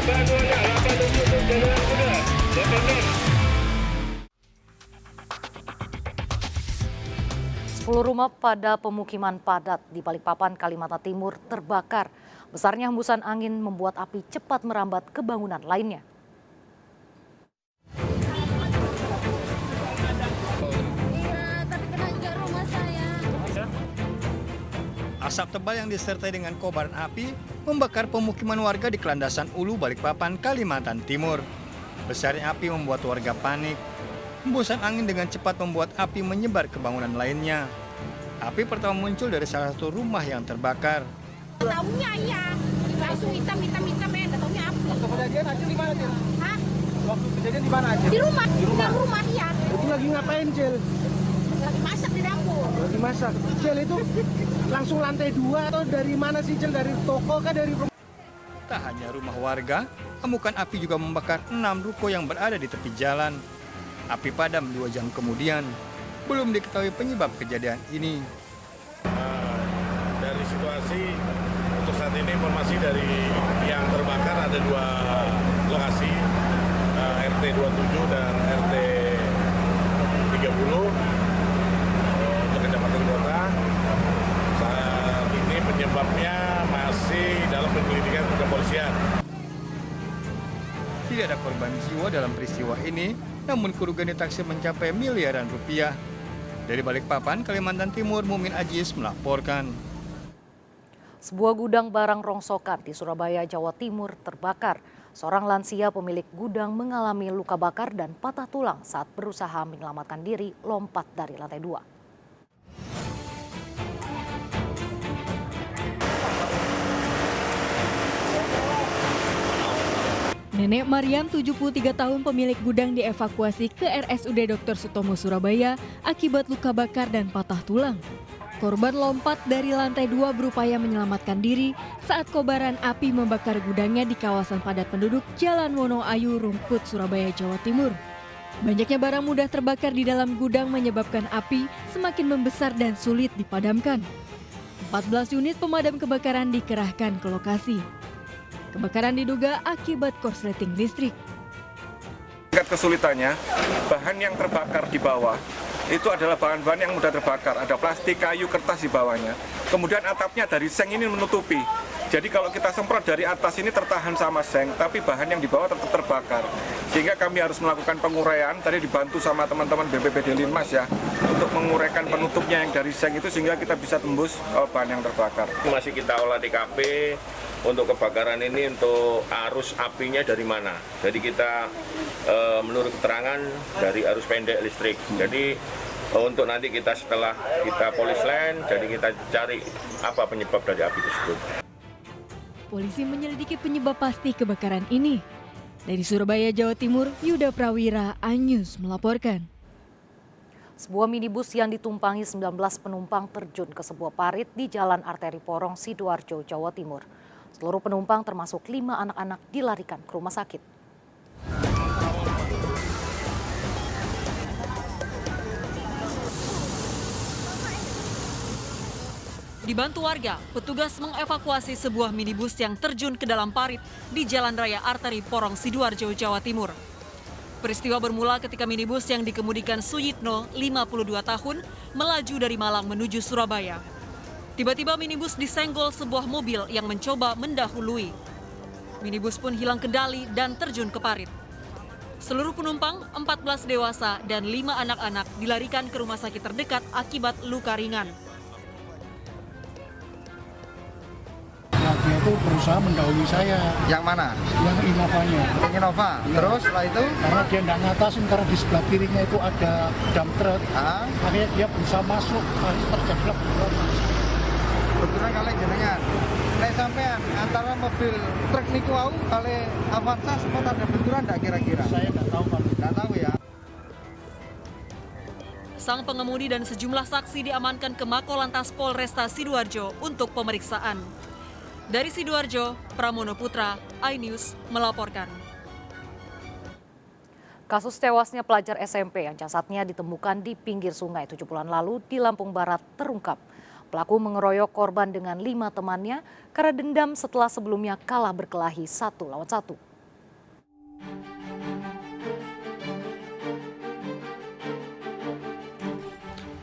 Sepuluh rumah pada pemukiman padat di Balikpapan, Kalimantan Timur terbakar. Besarnya hembusan angin membuat api cepat merambat ke bangunan lainnya. Asap tebal yang disertai dengan kobaran api membakar pemukiman warga di Kelandasan Ulu, Balikpapan, Kalimantan Timur. Besarnya api membuat warga panik. Hembusan angin dengan cepat membuat api menyebar ke bangunan lainnya. Api pertama muncul dari salah satu rumah yang terbakar. Taunya ya, langsung hitam ya, taunya api. Waktu kejadian Acil di mana, Cil? Hah? Waktu kejadian di mana, Acil? Di rumah, Di rumah? Di rumah ya. Itu lagi ngapain, Cil? Lagi masak di dapur. Lagi masak. Cil itu langsung lantai 2 atau dari mana sih, Cil? Dari toko kah, dari rumah? Tak hanya rumah warga, amukan api juga membakar 6 ruko yang berada di tepi jalan. Api padam 2 jam kemudian. Belum diketahui penyebab kejadian ini. Dari situasi untuk saat ini informasi dari yang terbakar ada 2 lokasi, RT 27 dan RT 30 untuk Kecamatan Kota. Saat ini penyebabnya masih dalam penyelidikan kepolisian. Tidak ada korban jiwa dalam peristiwa ini, namun kerugian ditaksir mencapai miliaran rupiah. Dari Balikpapan, Kalimantan Timur, Mumin Ajis melaporkan. Sebuah gudang barang rongsokan di Surabaya, Jawa Timur terbakar. Seorang lansia pemilik gudang mengalami luka bakar dan patah tulang saat berusaha menyelamatkan diri lompat dari lantai 2. Nenek Mariam, 73 tahun, pemilik gudang dievakuasi ke RSUD Dr. Sutomo Surabaya akibat luka bakar dan patah tulang. Korban lompat dari lantai 2 berupaya menyelamatkan diri saat kobaran api membakar gudangnya di kawasan padat penduduk Jalan Wonoayu, Rungkut, Surabaya, Jawa Timur. Banyaknya barang mudah terbakar di dalam gudang menyebabkan api semakin membesar dan sulit dipadamkan. 14 unit pemadam kebakaran dikerahkan ke lokasi. Kebakaran diduga akibat korsleting listrik. Tingkat kesulitannya, bahan yang terbakar di bawah itu adalah bahan-bahan yang mudah terbakar. Ada plastik, kayu, kertas di bawahnya. Kemudian atapnya dari seng ini menutupi. Jadi kalau kita semprot dari atas ini tertahan sama seng, tapi bahan yang di bawah tetap terbakar. Sehingga kami harus melakukan penguraian, tadi dibantu sama teman-teman BPBD Linmas ya, untuk menguraikan penutupnya yang dari seng itu sehingga kita bisa tembus bahan yang terbakar. Masih kita olah TKP untuk kebakaran ini, untuk arus apinya dari mana. Jadi kita menurut keterangan dari arus pendek listrik. Jadi untuk nanti kita setelah kita polis lain, jadi kita cari apa penyebab dari api tersebut. Polisi menyelidiki penyebab pasti kebakaran ini. Dari Surabaya, Jawa Timur, Yuda Prawira, iNews melaporkan. Sebuah minibus yang ditumpangi 19 penumpang terjun ke sebuah parit di Jalan Arteri Porong, Sidoarjo, Jawa Timur. Seluruh penumpang termasuk 5 anak-anak dilarikan ke rumah sakit. Dibantu warga, petugas mengevakuasi sebuah minibus yang terjun ke dalam parit di Jalan Raya Arteri Porong, Sidoarjo, Jawa Timur. Peristiwa bermula ketika minibus yang dikemudikan Suyitno, 52 tahun, melaju dari Malang menuju Surabaya. Tiba-tiba minibus disenggol sebuah mobil yang mencoba mendahului. Minibus pun hilang kendali dan terjun ke parit. Seluruh penumpang, 14 dewasa dan 5 anak-anak dilarikan ke rumah sakit terdekat akibat luka ringan. Dia itu berusaha mendahului saya. Yang mana? Yang Innovanya. Innova. Ya. Terus setelah itu? Karena dia nggak ngatasin, karena di sebelah kirinya itu ada dump truck. Akhirnya dia berusaha masuk, akhirnya terjadilah bentrokan. Kebetulan kalian jenengan. Nek sampean antara mobil truk niku wau kali Avanza sempat ada benturan enggak kira-kira? Saya nggak tahu, Pak. Nggak tahu ya. Sang pengemudi dan sejumlah saksi diamankan ke Makolantas Polresta Sidoarjo untuk pemeriksaan. Dari Sidoarjo, Pramono Putra, iNews melaporkan. Kasus tewasnya pelajar SMP yang jasadnya ditemukan di pinggir sungai 7 bulan lalu di Lampung Barat terungkap. Pelaku mengeroyok korban dengan 5 temannya karena dendam setelah sebelumnya kalah berkelahi 1 lawan 1.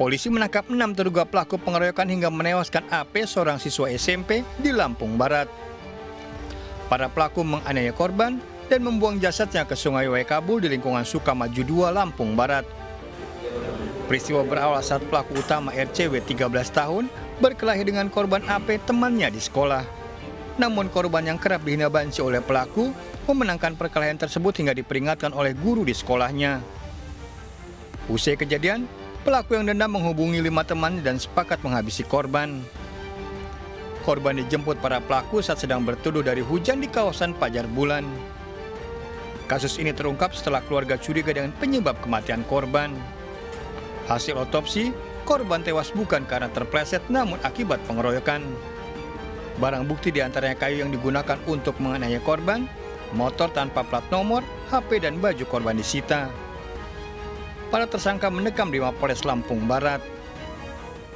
Polisi menangkap 6 terduga pelaku pengeroyokan hingga menewaskan AP, seorang siswa SMP di Lampung Barat. Para pelaku menganiaya korban dan membuang jasadnya ke Sungai Waikabul di lingkungan Sukamaju 2, Lampung Barat. Peristiwa berawal saat pelaku utama RCW 13 tahun berkelahi dengan korban AP, temannya di sekolah. Namun korban yang kerap dihina banci oleh pelaku memenangkan perkelahian tersebut hingga diperingatkan oleh guru di sekolahnya. Usai kejadian, pelaku yang dendam menghubungi 5 temannya dan sepakat menghabisi korban. Korban dijemput para pelaku saat sedang berteduh dari hujan di kawasan Pajar Bulan. Kasus ini terungkap setelah keluarga curiga dengan penyebab kematian korban. Hasil otopsi, korban tewas bukan karena terpleset namun akibat pengeroyokan. Barang bukti diantaranya kayu yang digunakan untuk menganiaya korban, motor tanpa plat nomor, HP dan baju korban disita. Para tersangka mendekam di Mapolres Lampung Barat.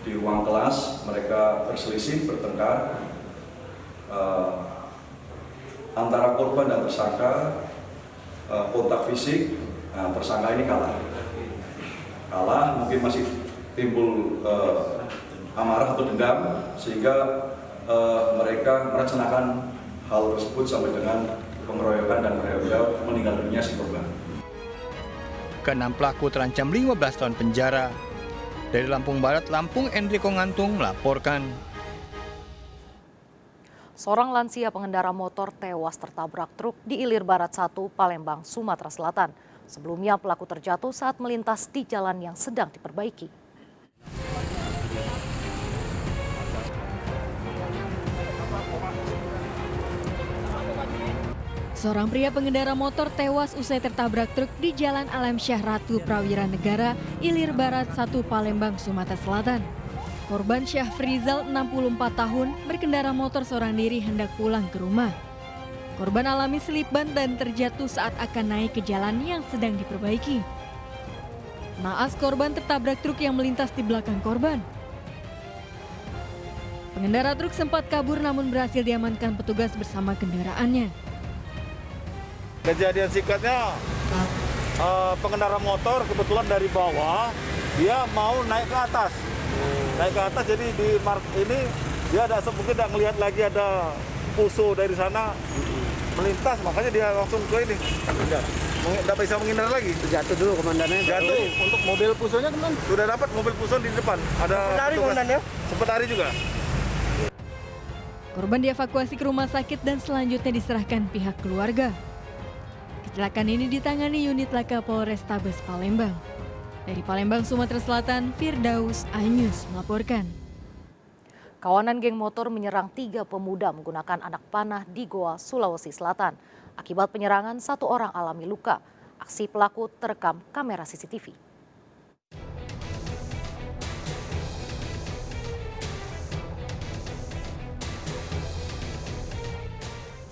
Di ruang kelas mereka berselisih, bertengkar antara korban dan tersangka, kontak fisik. Tersangka ini kalah, mungkin masih timbul amarah atau dendam sehingga mereka merencanakan hal tersebut sampai dengan pengeroyokan dan meninggal dunia si korban. Keenam pelaku terancam 15 tahun penjara. Dari Lampung Barat, Lampung, Enrico Ngantung melaporkan. Seorang lansia pengendara motor tewas tertabrak truk di Ilir Barat 1, Palembang, Sumatera Selatan. Sebelumnya pelaku terjatuh saat melintas di jalan yang sedang diperbaiki. Seorang pria pengendara motor tewas usai tertabrak truk di Jalan Alam Syah Ratu Prawira Negara, Ilir Barat 1, Palembang, Sumatera Selatan. Korban Syahfrizal, 64 tahun, berkendara motor seorang diri hendak pulang ke rumah. Korban alami selip ban dan terjatuh saat akan naik ke jalan yang sedang diperbaiki. Naas korban tertabrak truk yang melintas di belakang korban. Pengendara truk sempat kabur namun berhasil diamankan petugas bersama kendaraannya. Kejadian singkatnya, pengendara motor kebetulan dari bawah, dia mau naik ke atas. Jadi di ini dia mungkin tidak melihat lagi ada puso dari sana melintas, makanya dia langsung ke ini. Tidak bisa menghindar lagi. Jatuh dulu komandannya. Jatuh. Untuk mobil pusonya kemana? Sudah dapat mobil puso di depan. Ada lari komandannya? Sempat lari juga. Korban dievakuasi ke rumah sakit dan selanjutnya diserahkan pihak keluarga. Kecelakaan ini ditangani unit laka Polrestabes Palembang. Dari Palembang, Sumatera Selatan, Firdaus Ainus melaporkan. Kawanan geng motor menyerang 3 pemuda menggunakan anak panah di Goa, Sulawesi Selatan. Akibat penyerangan, 1 orang alami luka. Aksi pelaku terekam kamera CCTV.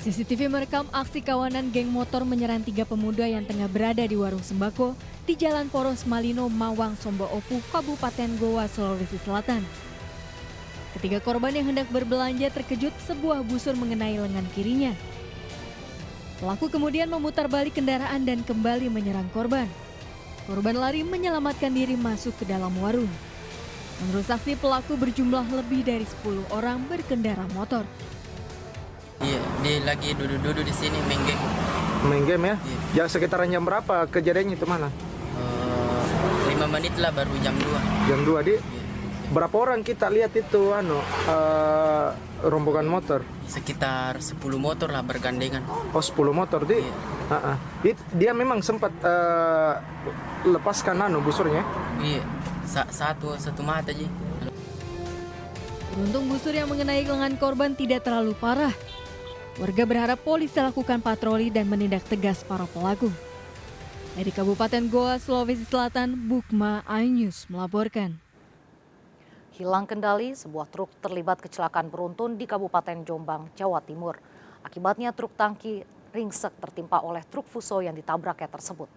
CCTV merekam aksi kawanan geng motor menyerang 3 pemuda yang tengah berada di warung sembako di Jalan Poros Malino, Mawang, Sombo Opu, Kabupaten Goa, Sulawesi Selatan. Ketiga korban yang hendak berbelanja terkejut sebuah busur mengenai lengan kirinya. Pelaku kemudian memutar balik kendaraan dan kembali menyerang korban. Korban lari menyelamatkan diri masuk ke dalam warung. Menurut saksi, pelaku berjumlah lebih dari 10 orang berkendara motor. Iya, dia lagi duduk-duduk di sini main game. Main game ya? Iya. Ya sekitaran jam berapa kejadiannya itu mana? 5 menit lah baru jam 2. Jam 2 di? Iya. Berapa orang kita lihat itu rombongan motor? Sekitar 10 motor lah bergandengan. Oh 10 motor di? Iya. Dia memang sempat lepaskan busurnya? Iya, satu mata aja. Beruntung busur yang mengenai lengan korban tidak terlalu parah. Warga berharap polisi lakukan patroli dan menindak tegas para pelaku. Dari Kabupaten Goa, Sulawesi Selatan, Bukma Ainus melaporkan. Hilang kendali, sebuah truk terlibat kecelakaan beruntun di Kabupaten Jombang, Jawa Timur. Akibatnya truk tangki ringsek tertimpa oleh truk fuso yang ditabraknya tersebut.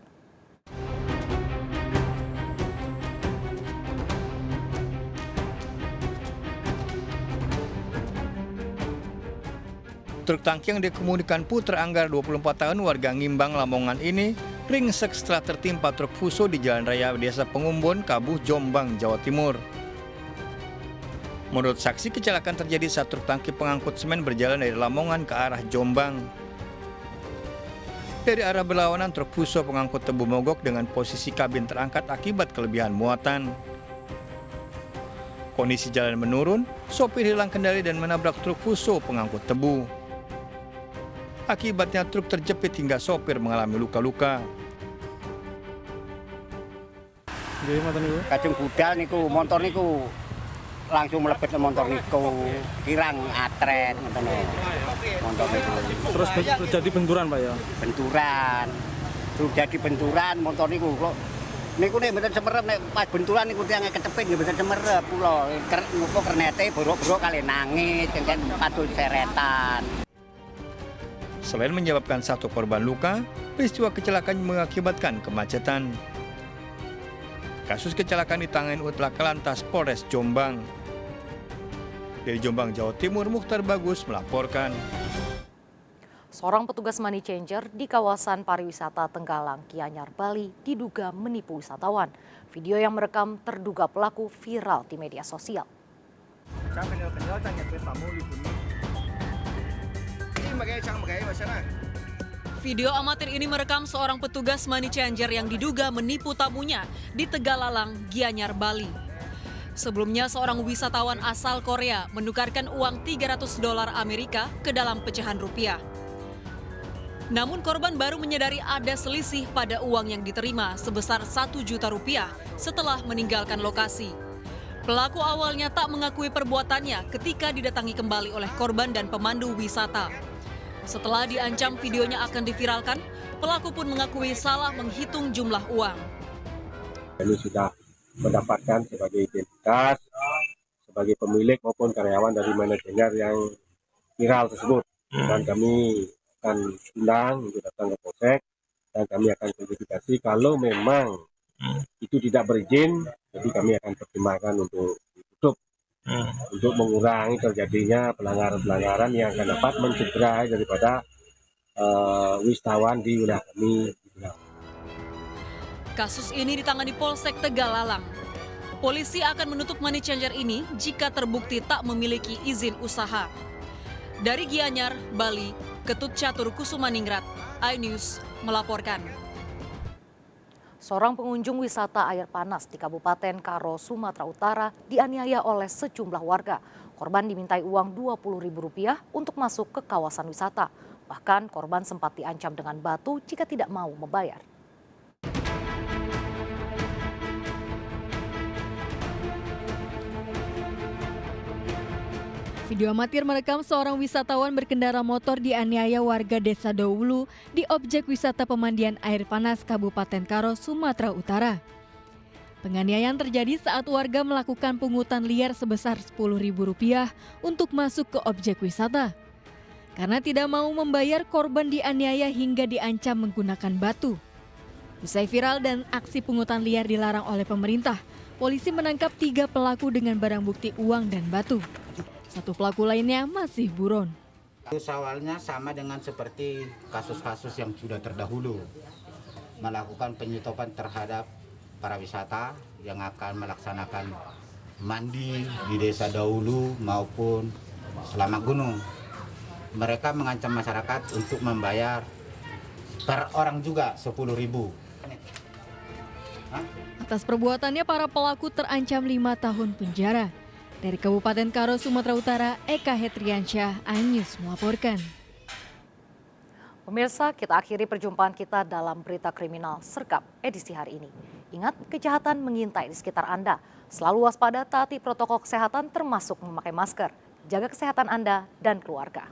Truk tangki yang dikemudikan Putra Anggar 24 tahun warga Ngimbang, Lamongan ini ringsek setelah tertimpa truk fuso di Jalan Raya Desa Pengumbon, Kabuh, Jombang, Jawa Timur. Menurut saksi, kecelakaan terjadi saat truk tangki pengangkut semen berjalan dari Lamongan ke arah Jombang. Dari arah berlawanan, truk fuso pengangkut tebu mogok dengan posisi kabin terangkat akibat kelebihan muatan. Kondisi jalan menurun, sopir hilang kendali dan menabrak truk fuso pengangkut tebu. Akibatnya truk terjepit hingga sopir mengalami luka-luka. Kacung budal niku, motor niku langsung melebet ke motor niku, kirang atret ngoten motor niku. Terus terjadi benturan, Pak ya? Benturan. Sudah di benturan motor niku kok niku nek mboten semerep nek pas benturan niku tiange kecepit nggih mboten semerep kula. Kok kernete borok-borok kali nangis kan patul seretan. Selain menyebabkan satu korban luka, peristiwa kecelakaan mengakibatkan kemacetan. Kasus kecelakaan ditangani unit laka lantas Polres Jombang. Dari Jombang, Jawa Timur, Mukhtar Bagus melaporkan. Seorang petugas money changer di kawasan pariwisata Tenggalang, Gianyar, Bali diduga menipu wisatawan. Video yang merekam terduga pelaku viral di media sosial. Video amatir ini merekam seorang petugas money changer yang diduga menipu tamunya di Tegalalang, Gianyar, Bali. Sebelumnya, seorang wisatawan asal Korea menukarkan uang $300 Amerika ke dalam pecahan rupiah. Namun korban baru menyadari ada selisih pada uang yang diterima sebesar Rp1 juta setelah meninggalkan lokasi. Pelaku awalnya tak mengakui perbuatannya ketika didatangi kembali oleh korban dan pemandu wisata. Setelah diancam videonya akan diviralkan, pelaku pun mengakui salah menghitung jumlah uang. Ini sudah mendapatkan sebagai identitas, sebagai pemilik maupun karyawan dari manajer yang viral tersebut. Dan kami akan undang untuk datang ke Polsek dan kami akan verifikasi kalau memang itu tidak berizin, jadi kami akan pertimbangkan untuk ditutup untuk mengurangi terjadinya pelanggaran-pelanggaran yang akan dapat mencederai daripada wisatawan di wilayah kami. Kasus ini ditangani Polsek Tegalalang. Polisi akan menutup money changer ini jika terbukti tak memiliki izin usaha. Dari Gianyar, Bali, Ketut Catur Kusumaningrat, iNews melaporkan. Seorang pengunjung wisata air panas di Kabupaten Karo, Sumatera Utara dianiaya oleh sejumlah warga. Korban dimintai uang Rp20.000 untuk masuk ke kawasan wisata. Bahkan korban sempat diancam dengan batu jika tidak mau membayar. Video amatir merekam seorang wisatawan berkendara motor dianiaya warga Desa Dawulu di objek wisata pemandian air panas Kabupaten Karo, Sumatera Utara. Penganiayaan terjadi saat warga melakukan pungutan liar sebesar Rp10.000 untuk masuk ke objek wisata. Karena tidak mau membayar, korban dianiaya hingga diancam menggunakan batu. Usai viral dan aksi pungutan liar dilarang oleh pemerintah, polisi menangkap 3 pelaku dengan barang bukti uang dan batu. 1 pelaku lainnya masih buron. Kasus awalnya sama dengan seperti kasus-kasus yang sudah terdahulu, melakukan penyetopan terhadap para wisata yang akan melaksanakan mandi di Desa Dawulu maupun Selamat Gunung. Mereka mengancam masyarakat untuk membayar per orang juga Rp10.000. Atas perbuatannya, para pelaku terancam 5 tahun penjara. Dari Kabupaten Karo, Sumatera Utara, Eka Hetriansyah, iNews melaporkan. Pemirsa, kita akhiri perjumpaan kita dalam Berita Kriminal Serkap edisi hari ini. Ingat, kejahatan mengintai di sekitar Anda. Selalu waspada, taati protokol kesehatan termasuk memakai masker. Jaga kesehatan Anda dan keluarga.